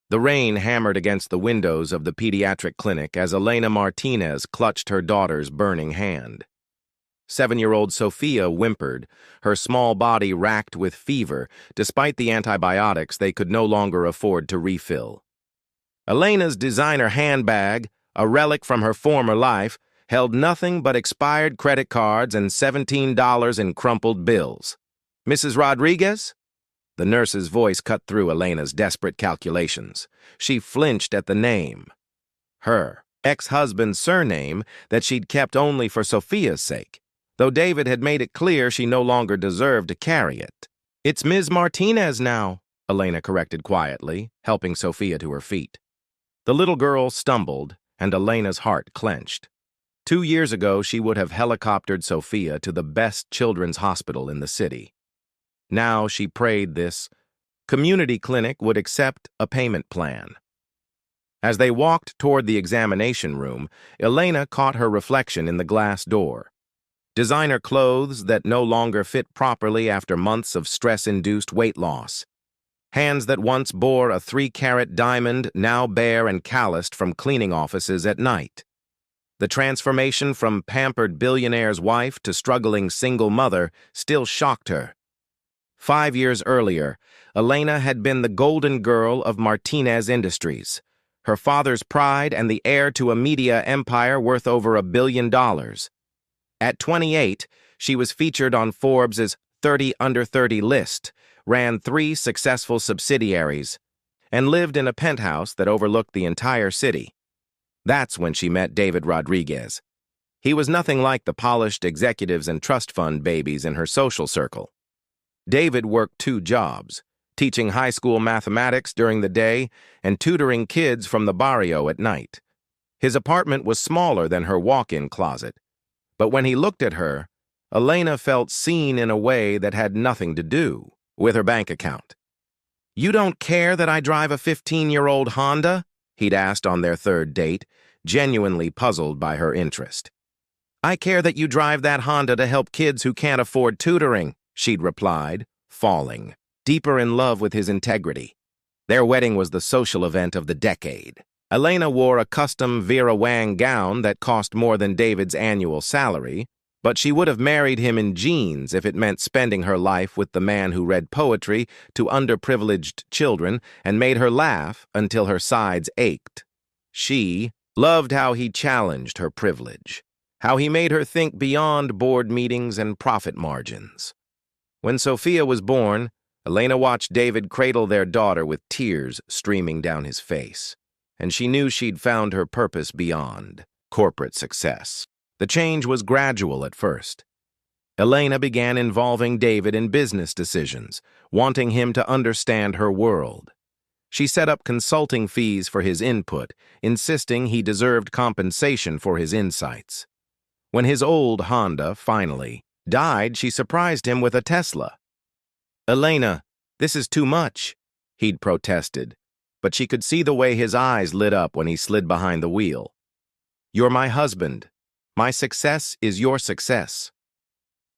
The rain hammered against the windows of the pediatric clinic as Elena Martinez clutched her daughter's burning hand. 7-year-old Sophia whimpered, her small body racked with fever, despite the antibiotics they could no longer afford to refill. Elena's designer handbag, a relic from her former life, held nothing but expired credit cards and $17 in crumpled bills. "Mrs. Rodriguez?" The nurse's voice cut through Elena's desperate calculations. She flinched at the name. Her ex-husband's surname that she'd kept only for Sophia's sake, though David had made it clear she no longer deserved to carry it. "It's Ms. Martinez now," Elena corrected quietly, helping Sophia to her feet. The little girl stumbled, and Elena's heart clenched. 2 years ago, she would have helicoptered Sophia to the best children's hospital in the city. Now she prayed this community clinic would accept a payment plan. As they walked toward the examination room, Elena caught her reflection in the glass door. Designer clothes that no longer fit properly after months of stress-induced weight loss. Hands that once bore a 3-carat diamond, now bare and calloused from cleaning offices at night. The transformation from pampered billionaire's wife to struggling single mother still shocked her. 5 years earlier, Elena had been the golden girl of Martinez Industries, her father's pride and the heir to a media empire worth over $1 billion. At 28, she was featured on Forbes' 30 Under 30 list, ran 3 successful subsidiaries, and lived in a penthouse that overlooked the entire city. That's when she met David Rodriguez. He was nothing like the polished executives and trust fund babies in her social circle. David worked 2 jobs, teaching high school mathematics during the day and tutoring kids from the barrio at night. His apartment was smaller than her walk-in closet, but when he looked at her, Elena felt seen in a way that had nothing to do with her bank account. "You don't care that I drive a 15-year-old Honda?" he'd asked on their 3rd date, genuinely puzzled by her interest. "I care that you drive that Honda to help kids who can't afford tutoring," she'd replied, falling, deeper in love with his integrity. Their wedding was the social event of the decade. Elena wore a custom Vera Wang gown that cost more than David's annual salary, but she would have married him in jeans if it meant spending her life with the man who read poetry to underprivileged children and made her laugh until her sides ached. She loved how he challenged her privilege, how he made her think beyond board meetings and profit margins. When Sophia was born, Elena watched David cradle their daughter with tears streaming down his face, and she knew she'd found her purpose beyond corporate success. The change was gradual at first. Elena began involving David in business decisions, wanting him to understand her world. She set up consulting fees for his input, insisting he deserved compensation for his insights. When his old Honda finally died, she surprised him with a Tesla. "Elena, this is too much," he'd protested, but she could see the way his eyes lit up when he slid behind the wheel. "You're my husband. My success is your success."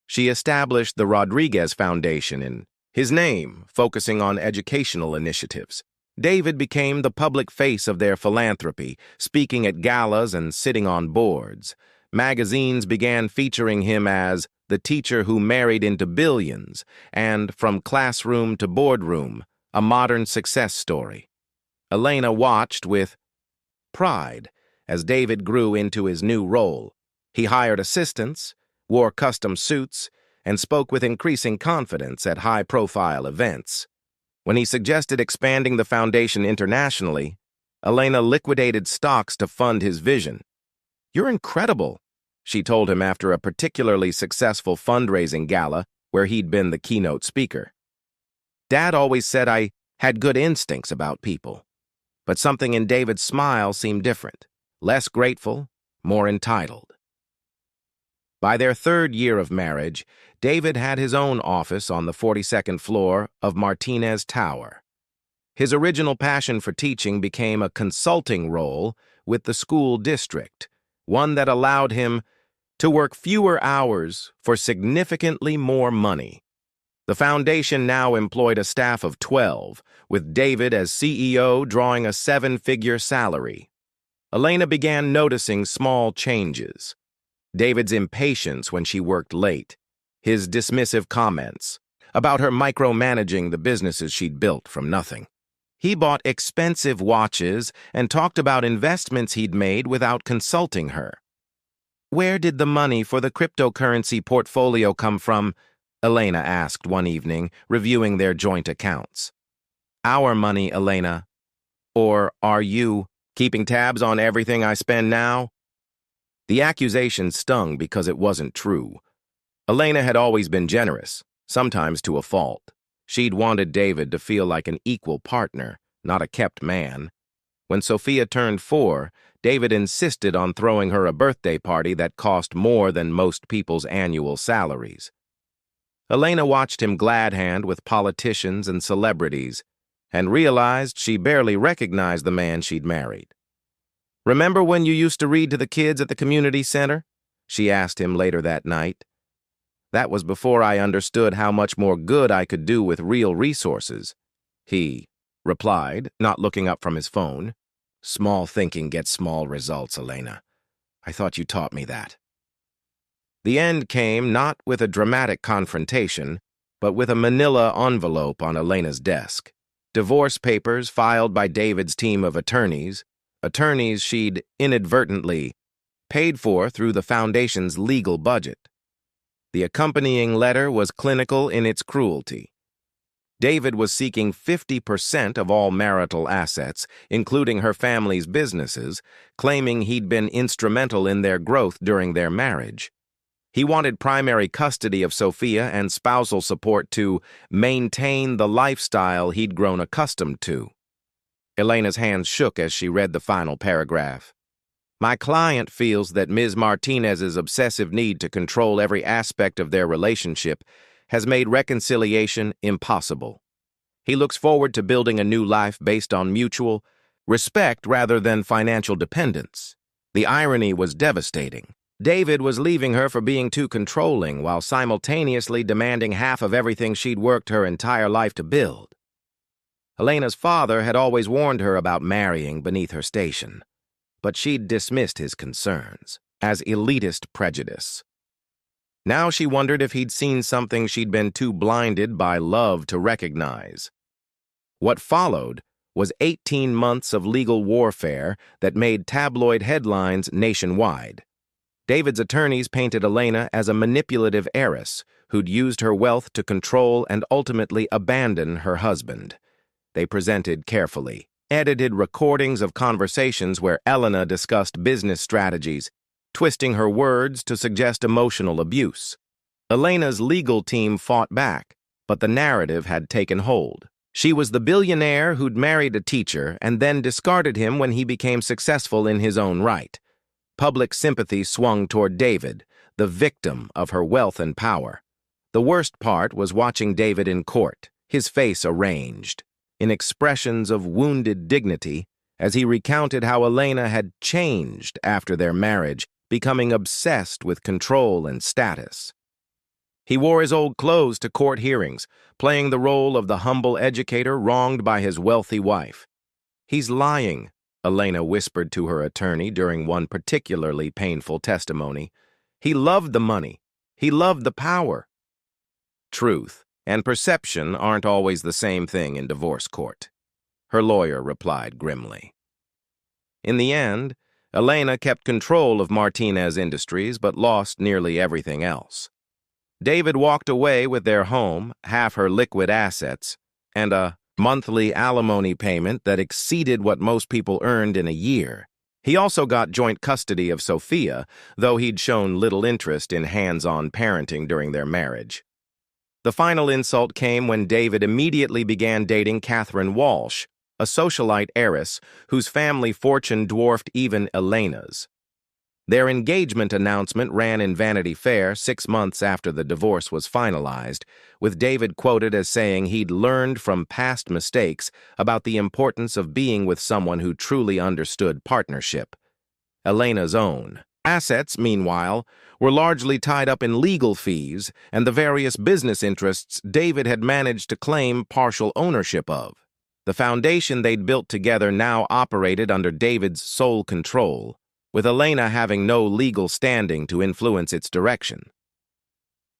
She established the Rodriguez Foundation in his name, focusing on educational initiatives. David became the public face of their philanthropy, speaking at galas and sitting on boards. Magazines began featuring him as the teacher who married into billions, and From Classroom to Boardroom, a modern success story. Elena watched with pride as David grew into his new role. He hired assistants, wore custom suits, and spoke with increasing confidence at high-profile events. When he suggested expanding the foundation internationally, Elena liquidated stocks to fund his vision. "You're incredible," she told him after a particularly successful fundraising gala where he'd been the keynote speaker. "Dad always said I had good instincts about people." But something in David's smile seemed different, less grateful, more entitled. By their 3rd year of marriage, David had his own office on the 42nd floor of Martinez Tower. His original passion for teaching became a consulting role with the school district, one that allowed him to work fewer hours for significantly more money. The foundation now employed a staff of 12, with David as CEO drawing a seven-figure salary. Elena began noticing small changes. David's impatience when she worked late, his dismissive comments about her micromanaging the businesses she'd built from nothing. He bought expensive watches and talked about investments he'd made without consulting her. "Where did the money for the cryptocurrency portfolio come from?" Elena asked one evening, reviewing their joint accounts. "Our money, Elena. Or are you keeping tabs on everything I spend now?" The accusation stung because it wasn't true. Elena had always been generous, sometimes to a fault. She'd wanted David to feel like an equal partner, not a kept man. When Sophia turned 4, David insisted on throwing her a birthday party that cost more than most people's annual salaries. Elena watched him glad-hand with politicians and celebrities and realized she barely recognized the man she'd married. "Remember when you used to read to the kids at the community center?" she asked him later that night. "That was before I understood how much more good I could do with real resources," he replied, not looking up from his phone. "Small thinking gets small results, Elena. I thought you taught me that." The end came not with a dramatic confrontation, but with a manila envelope on Elena's desk. Divorce papers filed by David's team of attorneys she'd inadvertently paid for through the foundation's legal budget. The accompanying letter was clinical in its cruelty. David was seeking 50% of all marital assets, including her family's businesses, claiming he'd been instrumental in their growth during their marriage. He wanted primary custody of Sophia and spousal support to maintain the lifestyle he'd grown accustomed to. Elena's hands shook as she read the final paragraph. "My client feels that Ms. Martinez's obsessive need to control every aspect of their relationship has made reconciliation impossible. He looks forward to building a new life based on mutual respect rather than financial dependence." The irony was devastating. David was leaving her for being too controlling while simultaneously demanding half of everything she'd worked her entire life to build. Elena's father had always warned her about marrying beneath her station, but she'd dismissed his concerns as elitist prejudice. Now she wondered if he'd seen something she'd been too blinded by love to recognize. What followed was 18 months of legal warfare that made tabloid headlines nationwide. David's attorneys painted Elena as a manipulative heiress who'd used her wealth to control and ultimately abandon her husband. They presented carefully edited recordings of conversations where Elena discussed business strategies, twisting her words to suggest emotional abuse. Elena's legal team fought back, but the narrative had taken hold. She was the billionaire who'd married a teacher and then discarded him when he became successful in his own right. Public sympathy swung toward David, the victim of her wealth and power. The worst part was watching David in court, his face arranged in expressions of wounded dignity, as he recounted how Elena had changed after their marriage, becoming obsessed with control and status. He wore his old clothes to court hearings, playing the role of the humble educator wronged by his wealthy wife. "He's lying," Elena whispered to her attorney during one particularly painful testimony. "He loved the money. He loved the power." Truth and perception aren't always the same thing in divorce court, her lawyer replied grimly. In the end, Elena kept control of Martinez Industries but lost nearly everything else. David walked away with their home, half her liquid assets, and a monthly alimony payment that exceeded what most people earned in a year. He also got joint custody of Sophia, though he'd shown little interest in hands-on parenting during their marriage. The final insult came when David immediately began dating Catherine Walsh, a socialite heiress whose family fortune dwarfed even Elena's. Their engagement announcement ran in Vanity Fair 6 months after the divorce was finalized, with David quoted as saying he'd learned from past mistakes about the importance of being with someone who truly understood partnership. Elena's own Assets, meanwhile, were largely tied up in legal fees and the various business interests David had managed to claim partial ownership of. The foundation they'd built together now operated under David's sole control, with Elena having no legal standing to influence its direction.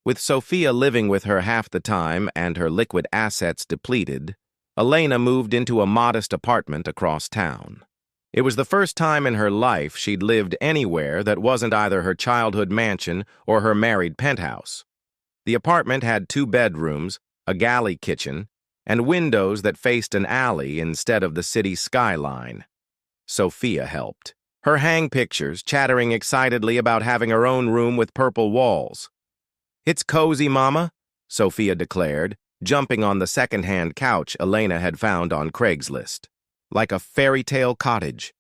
With Sophia living with her half the time and her liquid assets depleted, Elena moved into a modest apartment across town. It was the first time in her life she'd lived anywhere that wasn't either her childhood mansion or her married penthouse. The apartment had 2 bedrooms, a galley kitchen, and windows that faced an alley instead of the city skyline. Sophia helped, her hang pictures chattering excitedly about having her own room with purple walls. "It's cozy, Mama," Sophia declared, jumping on the second-hand couch Elena had found on Craigslist. "Like a fairy tale cottage."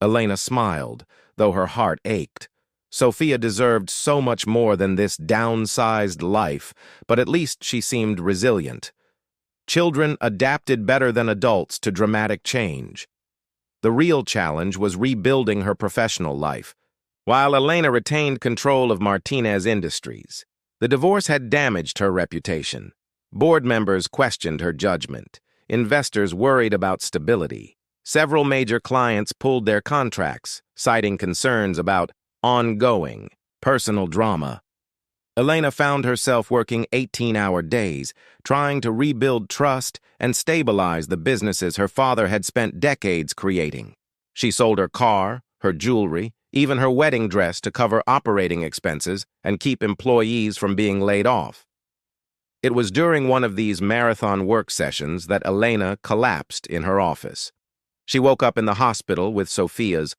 Elena smiled, though her heart ached. Sophia deserved so much more than this downsized life, but at least she seemed resilient. Children adapted better than adults to dramatic change. The real challenge was rebuilding her professional life. While Elena retained control of Martinez Industries, the divorce had damaged her reputation. Board members questioned her judgment. Investors worried about stability. Several major clients pulled their contracts, citing concerns about ongoing, personal drama. Elena found herself working 18-hour days, trying to rebuild trust and stabilize the businesses her father had spent decades creating. She sold her car, her jewelry, even her wedding dress to cover operating expenses and keep employees from being laid off. It was during one of these marathon work sessions that Elena collapsed in her office. She woke up in the hospital with Sophia's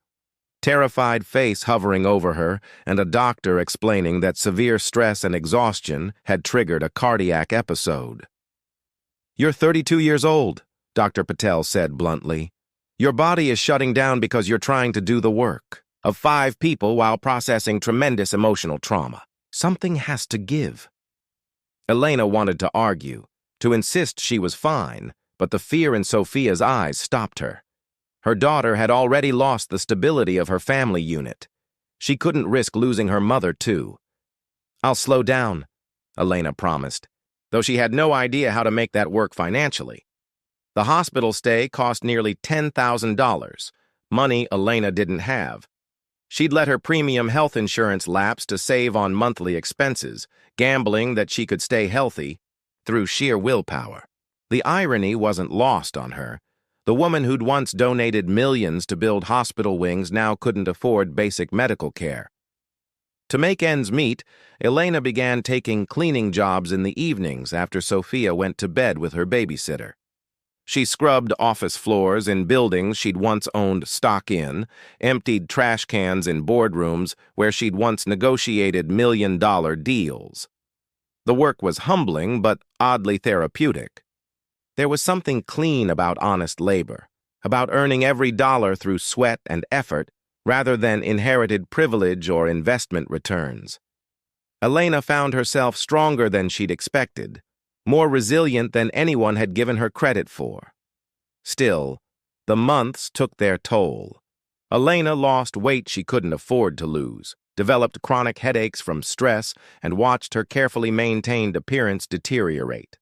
terrified face hovering over her and a doctor explaining that severe stress and exhaustion had triggered a cardiac episode. "You're 32 years old," Dr. Patel said bluntly. "Your body is shutting down because you're trying to do the work of 5 people while processing tremendous emotional trauma. Something has to give." Elena wanted to argue, to insist she was fine, but the fear in Sophia's eyes stopped her. Her daughter had already lost the stability of her family unit. She couldn't risk losing her mother, too. "I'll slow down," Elena promised, though she had no idea how to make that work financially. The hospital stay cost nearly $10,000, money Elena didn't have. She'd let her premium health insurance lapse to save on monthly expenses, gambling that she could stay healthy through sheer willpower. The irony wasn't lost on her. The woman who'd once donated millions to build hospital wings now couldn't afford basic medical care. To make ends meet, Elena began taking cleaning jobs in the evenings after Sophia went to bed with her babysitter. She scrubbed office floors in buildings she'd once owned stock in, emptied trash cans in boardrooms where she'd once negotiated million-dollar deals. The work was humbling but oddly therapeutic. There was something clean about honest labor, about earning every dollar through sweat and effort rather than inherited privilege or investment returns. Elena found herself stronger than she'd expected, more resilient than anyone had given her credit for. Still, the months took their toll. Elena lost weight she couldn't afford to lose, developed chronic headaches from stress, and watched her carefully maintained appearance deteriorate.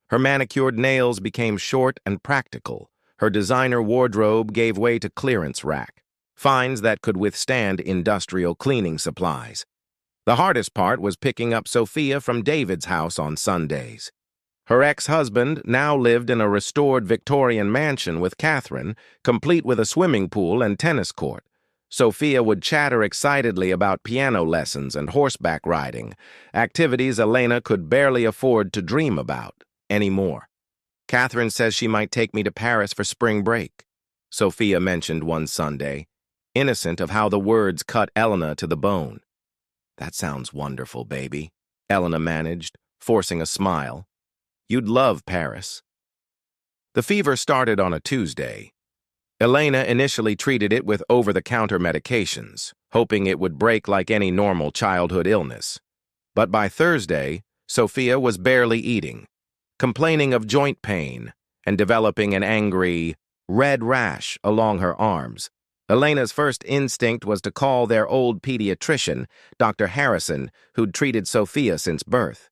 Her manicured nails became short and practical. Her designer wardrobe gave way to clearance rack, finds that could withstand industrial cleaning supplies. The hardest part was picking up Sophia from David's house on Sundays. Her ex-husband now lived in a restored Victorian mansion with Catherine, complete with a swimming pool and tennis court. Sophia would chatter excitedly about piano lessons and horseback riding, activities Elena could barely afford to dream about anymore. "Catherine says she might take me to Paris for spring break," Sophia mentioned one Sunday, innocent of how the words cut Elena to the bone. "That sounds wonderful, baby," Elena managed, forcing a smile. "You'd love Paris." The fever started on a Tuesday. Elena initially treated it with over-the-counter medications, hoping it would break like any normal childhood illness. But by Thursday, Sophia was barely eating, complaining of joint pain and developing an angry, red rash along her arms. Elena's first instinct was to call their old pediatrician, Dr. Harrison, who'd treated Sophia since birth.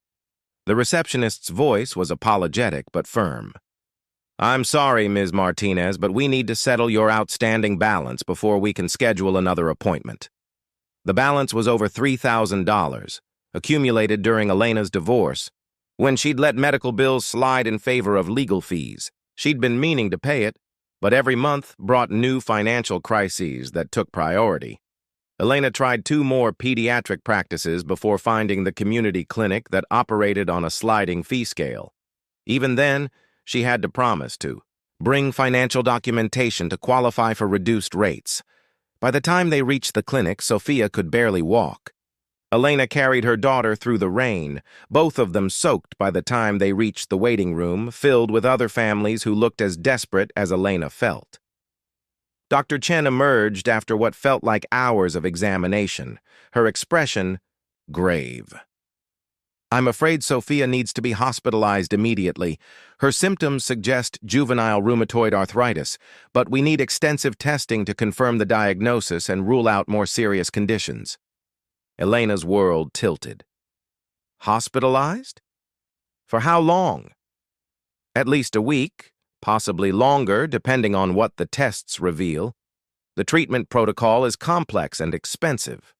The receptionist's voice was apologetic but firm. "I'm sorry, Ms. Martinez, but we need to settle your outstanding balance before we can schedule another appointment." The balance was over $3,000, accumulated during Elena's divorce, when she'd let medical bills slide in favor of legal fees. She'd been meaning to pay it, but every month brought new financial crises that took priority. Elena tried 2 more pediatric practices before finding the community clinic that operated on a sliding fee scale. Even then, she had to promise to bring financial documentation to qualify for reduced rates. By the time they reached the clinic, Sophia could barely walk. Elena carried her daughter through the rain, both of them soaked by the time they reached the waiting room, filled with other families who looked as desperate as Elena felt. Dr. Chen emerged after what felt like hours of examination, her expression grave. "I'm afraid Sophia needs to be hospitalized immediately. Her symptoms suggest juvenile rheumatoid arthritis, but we need extensive testing to confirm the diagnosis and rule out more serious conditions." Elena's world tilted. Hospitalized? For how long? At least a week, possibly longer, depending on what the tests reveal. The treatment protocol is complex and expensive.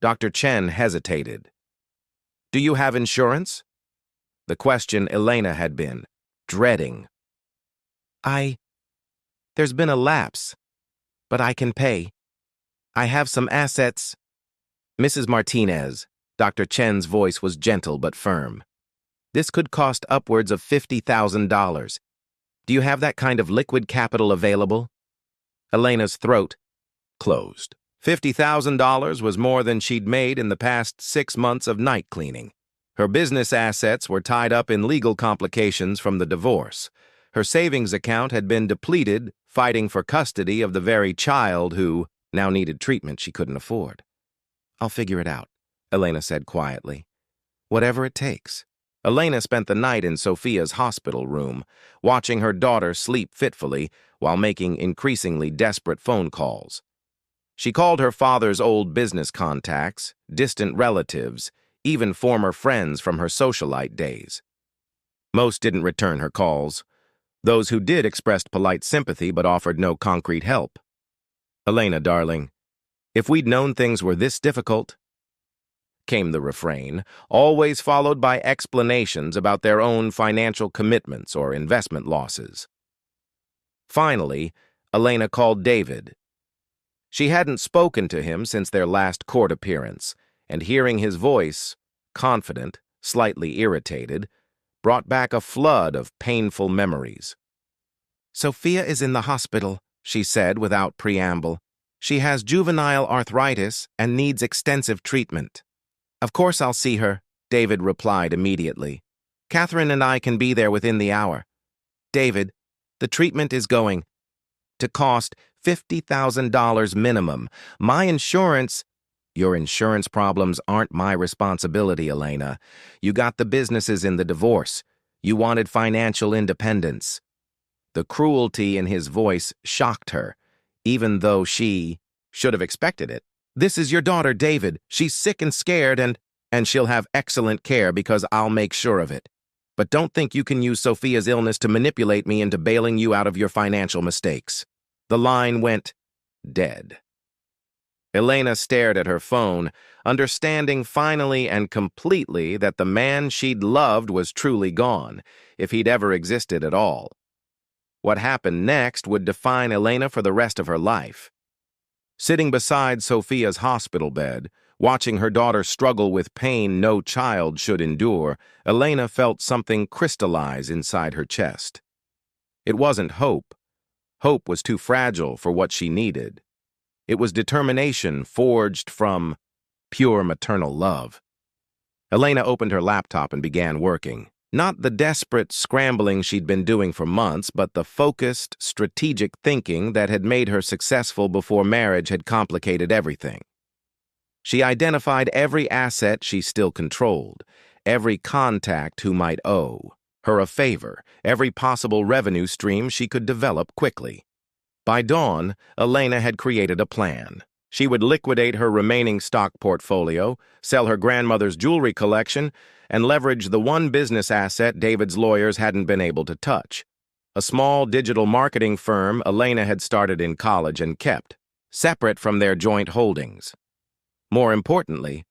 Dr. Chen hesitated. "Do you have insurance?" The question Elena had been dreading. There's been a lapse, but I can pay. I have some assets." "Mrs. Martinez," Dr. Chen's voice was gentle but firm. "This could cost upwards of $50,000. Do you have that kind of liquid capital available?" Elena's throat closed. $50,000 was more than she'd made in the past 6 months of night cleaning. Her business assets were tied up in legal complications from the divorce. Her savings account had been depleted, fighting for custody of the very child who now needed treatment she couldn't afford. "I'll figure it out," Elena said quietly. "Whatever it takes." Elena spent the night in Sophia's hospital room, watching her daughter sleep fitfully while making increasingly desperate phone calls. She called her father's old business contacts, distant relatives, even former friends from her socialite days. Most didn't return her calls. Those who did expressed polite sympathy but offered no concrete help. "Elena, darling, if we'd known things were this difficult," came the refrain, always followed by explanations about their own financial commitments or investment losses. Finally, Elena called David. She hadn't spoken to him since their last court appearance, and hearing his voice, confident, slightly irritated, brought back a flood of painful memories. "Sophia is in the hospital," she said without preamble. "She has juvenile arthritis and needs extensive treatment." "Of course I'll see her," David replied immediately. "Catherine and I can be there within the hour." "David, the treatment is going to cost $50,000 minimum. My insurance—" "Your insurance problems aren't my responsibility, Elena. You got the businesses in the divorce. You wanted financial independence." The cruelty in his voice shocked her, even though she should have expected it. "This is your daughter, David. She's sick and scared and she'll have excellent care because I'll make sure of it. But don't think you can use Sophia's illness to manipulate me into bailing you out of your financial mistakes." The line went dead. Elena stared at her phone, understanding finally and completely that the man she'd loved was truly gone, if he'd ever existed at all. What happened next would define Elena for the rest of her life. Sitting beside Sophia's hospital bed, watching her daughter struggle with pain no child should endure, Elena felt something crystallize inside her chest. It wasn't hope. Hope was too fragile for what she needed. It was determination forged from pure maternal love. Elena opened her laptop and began working. Not the desperate scrambling she'd been doing for months, but the focused, strategic thinking that had made her successful before marriage had complicated everything. She identified every asset she still controlled, every contact who might owe her a favor, every possible revenue stream she could develop quickly. By dawn, Elena had created a plan. She would liquidate her remaining stock portfolio, sell her grandmother's jewelry collection, and leverage the one business asset David's lawyers hadn't been able to touch. A small digital marketing firm Elena had started in college and kept, separate from their joint holdings. More importantly,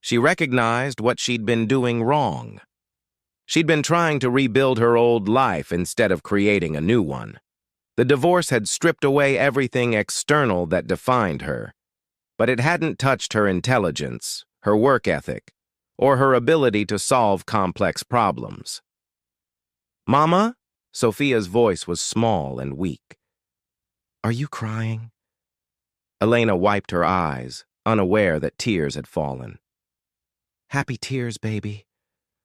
she recognized what she'd been doing wrong. She'd been trying to rebuild her old life instead of creating a new one. The divorce had stripped away everything external that defined her, but it hadn't touched her intelligence, her work ethic, or her ability to solve complex problems. "Mama?" Sophia's voice was small and weak. "Are you crying?" Elena wiped her eyes, unaware that tears had fallen. "Happy tears, baby.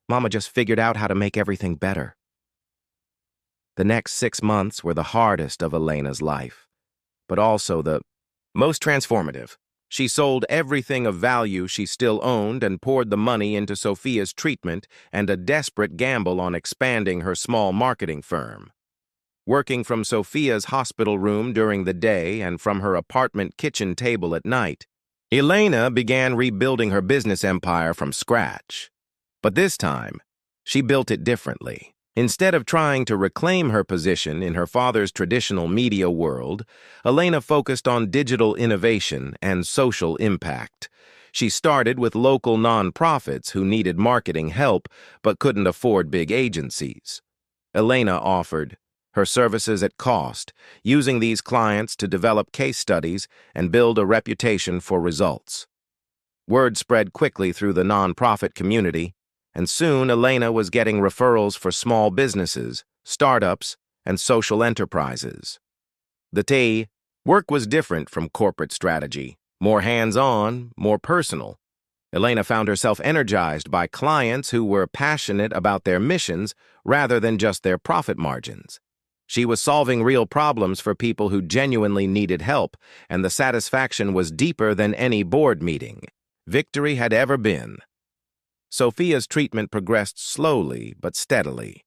Mama just figured out how to make everything better." The next 6 months were the hardest of Elena's life, but also the most transformative. She sold everything of value she still owned and poured the money into Sophia's treatment and a desperate gamble on expanding her small marketing firm. Working from Sophia's hospital room during the day and from her apartment kitchen table at night, Elena began rebuilding her business empire from scratch. But this time, she built it differently. Instead of trying to reclaim her position in her father's traditional media world, Elena focused on digital innovation and social impact. She started with local nonprofits who needed marketing help but couldn't afford big agencies. Elena offered her services at cost, using these clients to develop case studies and build a reputation for results. Word spread quickly through the nonprofit community, and soon Elena was getting referrals for small businesses, startups, and social enterprises. The work was different from corporate strategy, more hands-on, more personal. Elena found herself energized by clients who were passionate about their missions rather than just their profit margins. She was solving real problems for people who genuinely needed help, and the satisfaction was deeper than any board meeting victory had ever been. Sophia's treatment progressed slowly but steadily.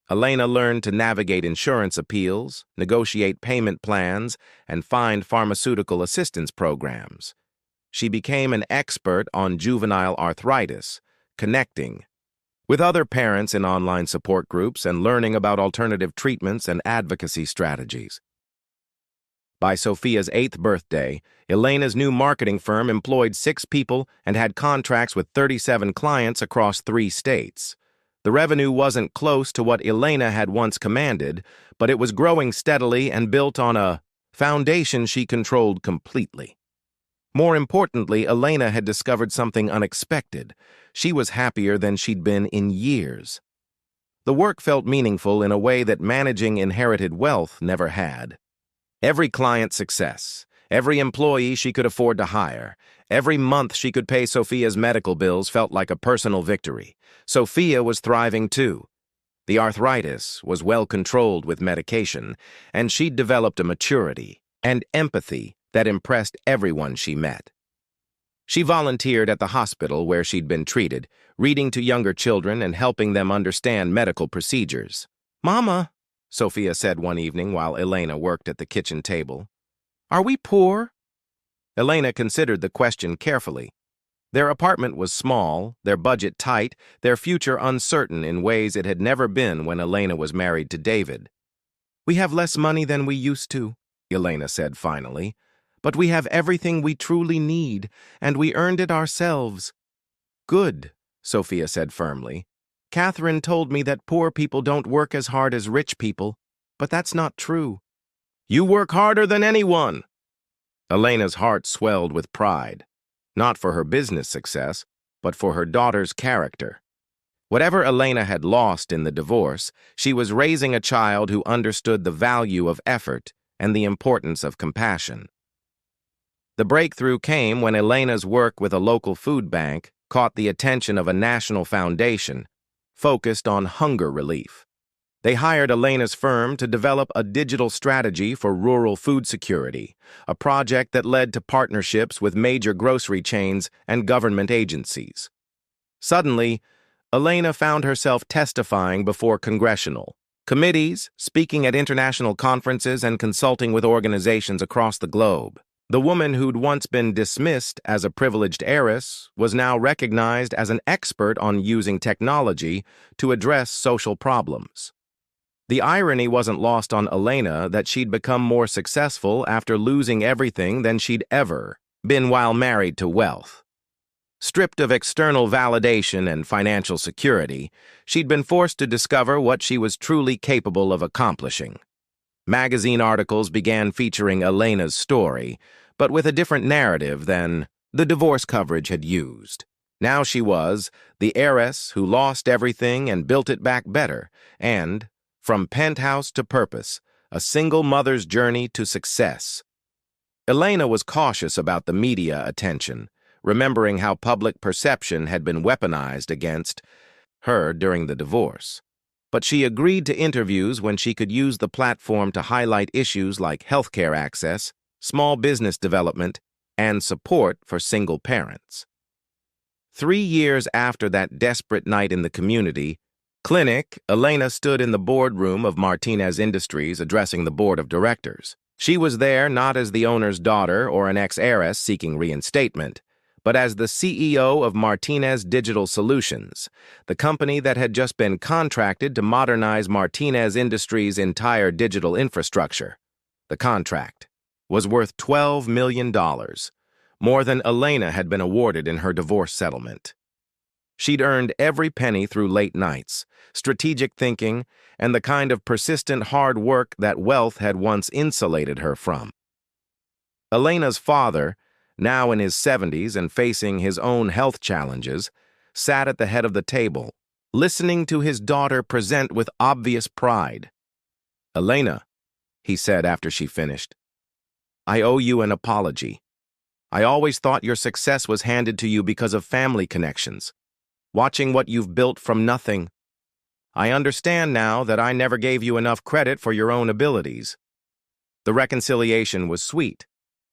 Elena learned to navigate insurance appeals, negotiate payment plans, and find pharmaceutical assistance programs. She became an expert on juvenile arthritis, connecting with other parents in online support groups and learning about alternative treatments and advocacy strategies. By Sophia's 8th birthday, Elena's new marketing firm employed 6 people and had contracts with 37 clients across 3 states. The revenue wasn't close to what Elena had once commanded, but it was growing steadily and built on a foundation she controlled completely. More importantly, Elena had discovered something unexpected. She was happier than she'd been in years. The work felt meaningful in a way that managing inherited wealth never had. Every client's success, every employee she could afford to hire, every month she could pay Sophia's medical bills felt like a personal victory. Sophia was thriving too. The arthritis was well controlled with medication, and she'd developed a maturity and empathy that impressed everyone she met. She volunteered at the hospital where she'd been treated, reading to younger children and helping them understand medical procedures. "Mama," Sophia said one evening while Elena worked at the kitchen table, "are we poor?" Elena considered the question carefully. Their apartment was small, their budget tight, their future uncertain in ways it had never been when Elena was married to David. "We have less money than we used to," Elena said finally, "but we have everything we truly need, and we earned it ourselves." "Good," Sophia said firmly. "Catherine told me that poor people don't work as hard as rich people, but that's not true." "You work harder than anyone!" Elena's heart swelled with pride, not for her business success, but for her daughter's character. Whatever Elena had lost in the divorce, she was raising a child who understood the value of effort and the importance of compassion. The breakthrough came when Elena's work with a local food bank caught the attention of a national foundation focused on hunger relief. They hired Elena's firm to develop a digital strategy for rural food security, a project that led to partnerships with major grocery chains and government agencies. Suddenly, Elena found herself testifying before congressional, committees, speaking at international conferences, and consulting with organizations across the globe. The woman who'd once been dismissed as a privileged heiress was now recognized as an expert on using technology to address social problems. The irony wasn't lost on Elena that she'd become more successful after losing everything than she'd ever been while married to wealth. Stripped of external validation and financial security, she'd been forced to discover what she was truly capable of accomplishing. Magazine articles began featuring Elena's story, but with a different narrative than the divorce coverage had used. Now she was the heiress who lost everything and built it back better, and, from penthouse to purpose, a single mother's journey to success. Elena was cautious about the media attention, remembering how public perception had been weaponized against her during the divorce. But she agreed to interviews when she could use the platform to highlight issues like healthcare access, small business development, and support for single parents. 3 years after that desperate night in the community clinic, Elena stood in the boardroom of Martinez Industries addressing the board of directors. She was there not as the owner's daughter or an ex-heiress seeking reinstatement, but as the CEO of Martinez Digital Solutions, the company that had just been contracted to modernize Martinez Industries' entire digital infrastructure. The contract was worth $12 million, more than Elena had been awarded in her divorce settlement. She'd earned every penny through late nights, strategic thinking, and the kind of persistent hard work that wealth had once insulated her from. Elena's father, now in his 70s and facing his own health challenges, sat at the head of the table, listening to his daughter present with obvious pride. "Elena," he said after she finished, "I owe you an apology. I always thought your success was handed to you because of family connections. Watching what you've built from nothing, I understand now that I never gave you enough credit for your own abilities." The reconciliation was sweet,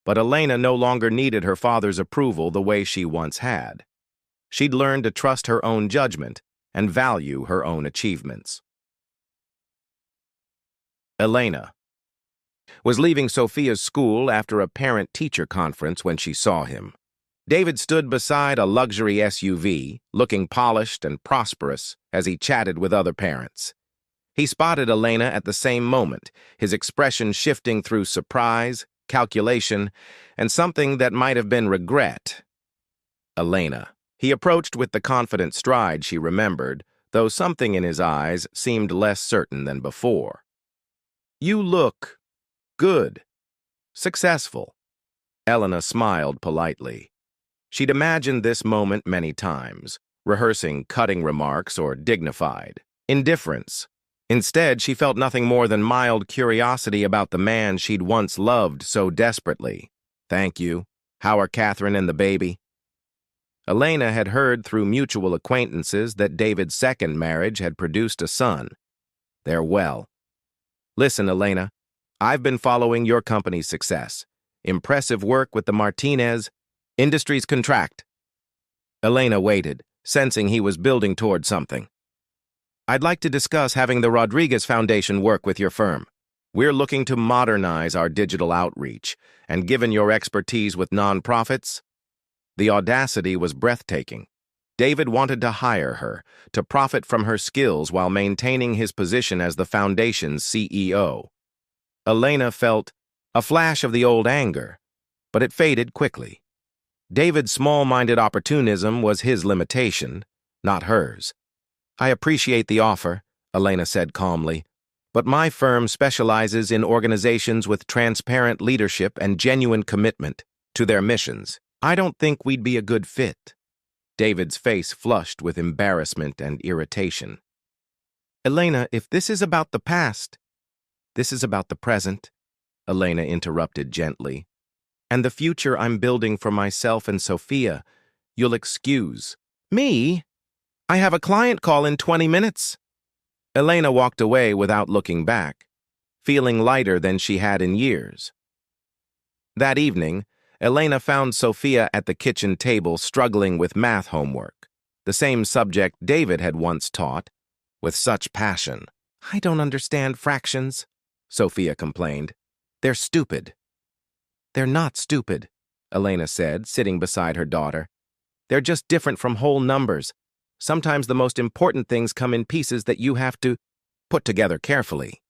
but Elena no longer needed her father's approval the way she once had. She'd learned to trust her own judgment and value her own achievements. Elena was leaving Sophia's school after a parent-teacher conference when she saw him. David stood beside a luxury SUV, looking polished and prosperous as he chatted with other parents. He spotted Elena at the same moment, his expression shifting through surprise, calculation, and something that might have been regret. Elena. He approached with the confident stride she remembered, though something in his eyes seemed less certain than before. "You look good, successful." Elena smiled politely. She'd imagined this moment many times, rehearsing cutting remarks or dignified indifference. Instead, she felt nothing more than mild curiosity about the man she'd once loved so desperately. "Thank you. How are Catherine and the baby?" Elena had heard through mutual acquaintances that David's second marriage had produced a son. "They're well. Listen, Elena, I've been following your company's success. Impressive work with the Martinez Industries contract." Elena waited, sensing he was building toward something. "I'd like to discuss having the Rodriguez Foundation work with your firm. We're looking to modernize our digital outreach, and given your expertise with nonprofits..." The audacity was breathtaking. David wanted to hire her, to profit from her skills while maintaining his position as the foundation's CEO. Elena felt a flash of the old anger, but it faded quickly. David's small-minded opportunism was his limitation, not hers. "I appreciate the offer," Elena said calmly, "but my firm specializes in organizations with transparent leadership and genuine commitment to their missions. I don't think we'd be a good fit." David's face flushed with embarrassment and irritation. "Elena, if this is about the past, this is about the present," Elena interrupted gently. "And the future I'm building for myself and Sophia. You'll excuse." "Me? I have a client call in 20 minutes. Elena walked away without looking back, feeling lighter than she had in years. That evening, Elena found Sophia at the kitchen table struggling with math homework, the same subject David had once taught, with such passion. I don't understand fractions, Sophia complained. They're stupid. They're not stupid, Elena said, sitting beside her daughter. They're just different from whole numbers. Sometimes the most important things come in pieces that you have to put together carefully.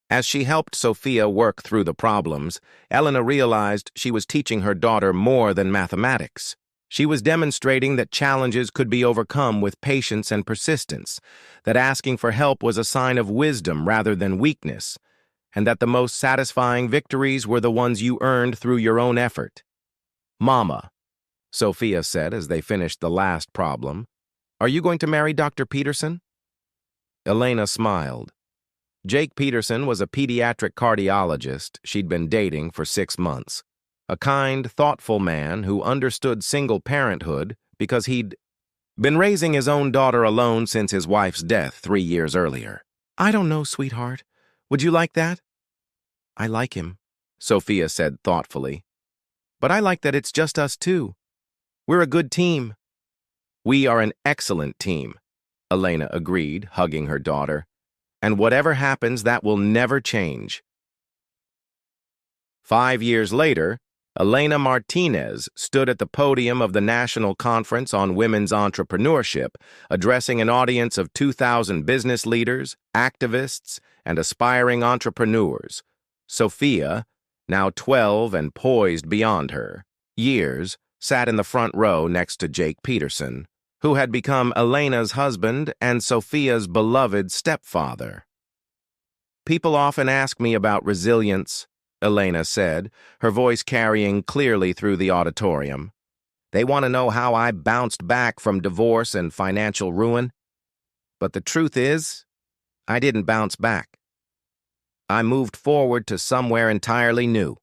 As she helped Sophia work through the problems, Elena realized she was teaching her daughter more than mathematics. She was demonstrating that challenges could be overcome with patience and persistence, that asking for help was a sign of wisdom rather than weakness, and that the most satisfying victories were the ones you earned through your own effort. Mama, Sophia said as they finished the last problem, are you going to marry Dr. Peterson? Elena smiled. Jake Peterson was a pediatric cardiologist she'd been dating for 6 months. A kind, thoughtful man who understood single parenthood because he'd been raising his own daughter alone since his wife's death 3 years earlier. I don't know, sweetheart. Would you like that? I like him, Sophia said thoughtfully. But I like that it's just us two. We're a good team. We are an excellent team, Elena agreed, hugging her daughter. And whatever happens, that will never change. 5 years later, Elena Martinez stood at the podium of the National Conference on Women's Entrepreneurship, addressing an audience of 2,000 business leaders, activists, and aspiring entrepreneurs. Sophia, now 12 and poised beyond her years, sat in the front row next to Jake Peterson, who had become Elena's husband and Sophia's beloved stepfather. People often ask me about resilience, Elena said, her voice carrying clearly through the auditorium. They want to know how I bounced back from divorce and financial ruin. But the truth is, I didn't bounce back. I moved forward to somewhere entirely new.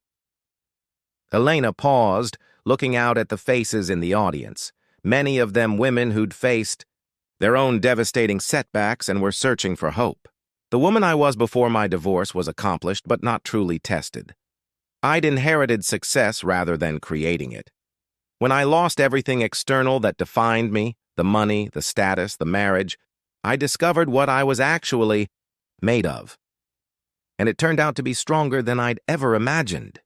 Elena paused, looking out at the faces in the audience, many of them women who'd faced their own devastating setbacks and were searching for hope. The woman I was before my divorce was accomplished but not truly tested. I'd inherited success rather than creating it. When I lost everything external that defined me, the money, the status, the marriage, I discovered what I was actually made of. And it turned out to be stronger than I'd ever imagined.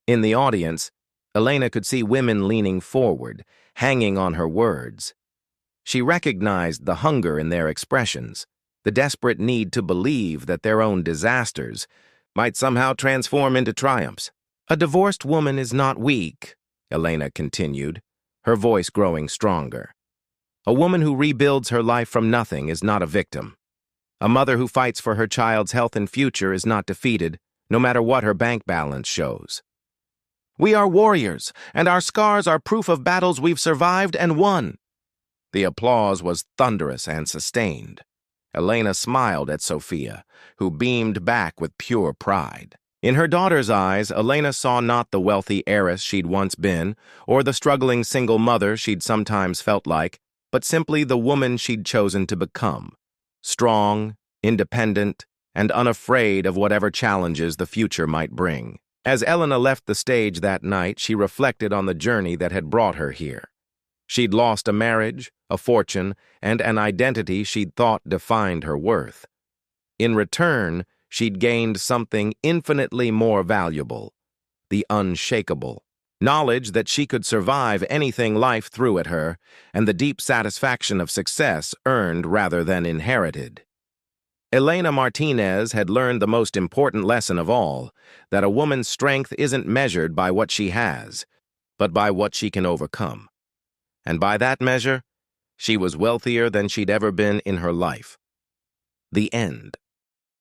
In the audience, Elena could see women leaning forward, hanging on her words. She recognized the hunger in their expressions, the desperate need to believe that their own disasters might somehow transform into triumphs. A divorced woman is not weak, Elena continued, her voice growing stronger. A woman who rebuilds her life from nothing is not a victim. A mother who fights for her child's health and future is not defeated, no matter what her bank balance shows. We are warriors, and our scars are proof of battles we've survived and won. The applause was thunderous and sustained. Elena smiled at Sophia, who beamed back with pure pride. In her daughter's eyes, Elena saw not the wealthy heiress she'd once been, or the struggling single mother she'd sometimes felt like, but simply the woman she'd chosen to become. Strong, independent, and unafraid of whatever challenges the future might bring. As Elena left the stage that night, she reflected on the journey that had brought her here. She'd lost a marriage, a fortune, and an identity she'd thought defined her worth. In return, she'd gained something infinitely more valuable, the unshakable knowledge that she could survive anything life threw at her, and the deep satisfaction of success earned rather than inherited. Elena Martinez had learned the most important lesson of all, that a woman's strength isn't measured by what she has, but by what she can overcome. And by that measure, she was wealthier than she'd ever been in her life. The end.